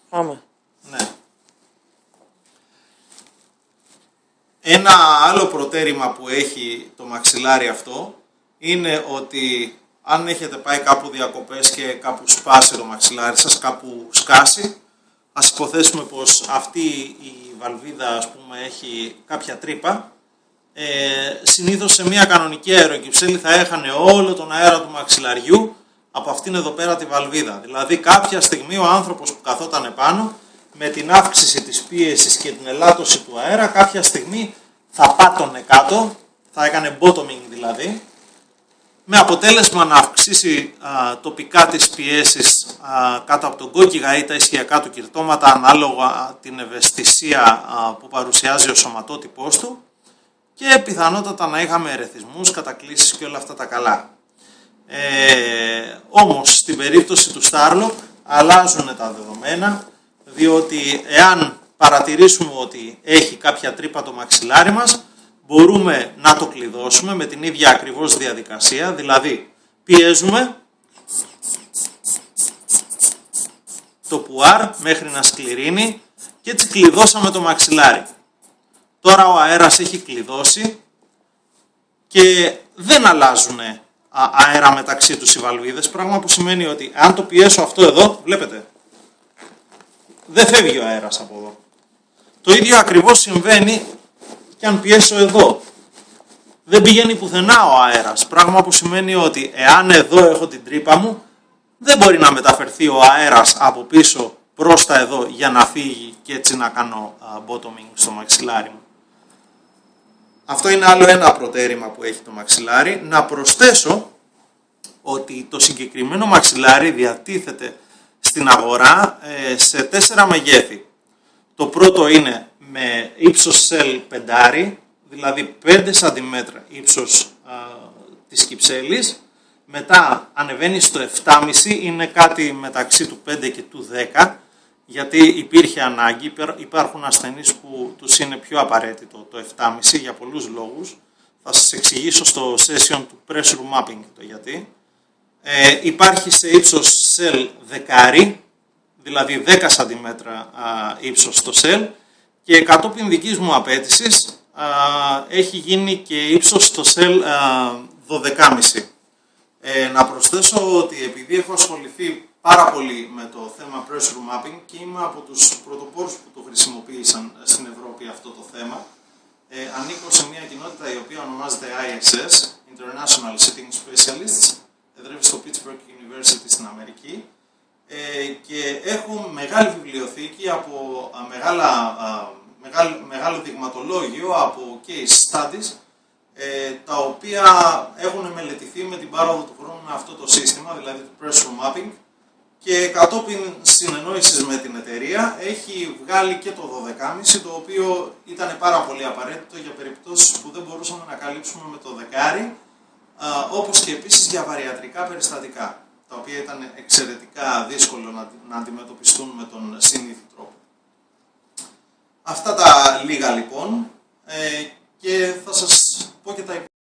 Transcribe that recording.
Πάμε. Ναι. Ένα άλλο προτέρημα που έχει το μαξιλάρι αυτό είναι ότι αν έχετε πάει κάπου διακοπές και κάπου σπάσει το μαξιλάρι σας, κάπου σκάσει, ας υποθέσουμε πως αυτή η βαλβίδα, ας πούμε, έχει κάποια τρύπα, συνήθως σε μια κανονική αεροκυψέλη θα έχανε όλο τον αέρα του μαξιλαριού από αυτήν εδώ πέρα τη βαλβίδα. Δηλαδή κάποια στιγμή ο άνθρωπος που καθόταν επάνω, με την αύξηση της πίεσης και την ελάττωση του αέρα, κάποια στιγμή θα πάτωνε κάτω, θα έκανε bottoming δηλαδή, με αποτέλεσμα να αυξήσει τοπικά τις πιέσεις κάτω από τον κόκκιγα ή τα ισχυακά του κυρτώματα, ανάλογα την ευαισθησία που παρουσιάζει ο σωματότυπός του, και πιθανότατα να είχαμε ερεθισμούς, κατακλήσεις και όλα αυτά τα καλά. Όμως στην περίπτωση του Starlock αλλάζουν τα δεδομένα, διότι εάν παρατηρήσουμε ότι έχει κάποια τρύπα το μαξιλάρι μας, μπορούμε να το κλειδώσουμε με την ίδια ακριβώς διαδικασία, δηλαδή πιέζουμε το πουάρ μέχρι να σκληρύνει και έτσι κλειδώσαμε το μαξιλάρι. Τώρα ο αέρας έχει κλειδώσει και δεν αλλάζουν αέρα μεταξύ τους οι βαλβίδες, πράγμα που σημαίνει ότι αν το πιέσω αυτό εδώ, βλέπετε, δεν φεύγει ο αέρας από εδώ. Το ίδιο ακριβώς συμβαίνει και αν πιέσω εδώ. Δεν πηγαίνει πουθενά ο αέρας, πράγμα που σημαίνει ότι εάν εδώ έχω την τρύπα μου, δεν μπορεί να μεταφερθεί ο αέρας από πίσω προς τα εδώ για να φύγει και έτσι να κάνω bottoming στο μαξιλάρι μου. Αυτό είναι άλλο ένα προτέρημα που έχει το μαξιλάρι. Να προσθέσω ότι το συγκεκριμένο μαξιλάρι διατίθεται στην αγορά σε 4 μεγέθη. Το πρώτο είναι με ύψος σελ 5, δηλαδή 5 cm ύψος της κυψέλης. Μετά ανεβαίνει στο 7,5, είναι κάτι μεταξύ του 5 και του 10, γιατί υπήρχε ανάγκη, υπάρχουν ασθενείς που τους είναι πιο απαραίτητο το 7,5 για πολλούς λόγους. Θα σας εξηγήσω στο session του pressure mapping το γιατί. Υπάρχει σε ύψος σελ 10, δηλαδή 10 cm ύψος το σελ, και κατόπιν δικής μου απέτησης έχει γίνει και ύψος στο σελ 12,5. Να προσθέσω ότι επειδή έχω ασχοληθεί πάρα πολύ με το θέμα pressure mapping και είμαι από τους πρωτοπόρους που το χρησιμοποίησαν στην Ευρώπη αυτό το θέμα, ανήκω σε μια κοινότητα η οποία ονομάζεται ISS, International Sitting Specialists, εδρεύει στο Pittsburgh University στην Αμερική, και έχω μεγάλη βιβλιοθήκη από μεγάλο δειγματολόγιο από case studies, τα οποία έχουν μελετηθεί με την πάροδο του χρόνου με αυτό το σύστημα, δηλαδή το pressure mapping, και κατόπιν συνεννόησης με την εταιρεία έχει βγάλει και το 12,5, το οποίο ήταν πάρα πολύ απαραίτητο για περιπτώσεις που δεν μπορούσαμε να καλύψουμε με το 10, όπως και επίσης για βαριατρικά περιστατικά, τα οποία ήταν εξαιρετικά δύσκολο να αντιμετωπιστούν με τον συνήθι τρόπο. Αυτά τα λίγα λοιπόν, και θα σας πω και τα υπόλοιπα.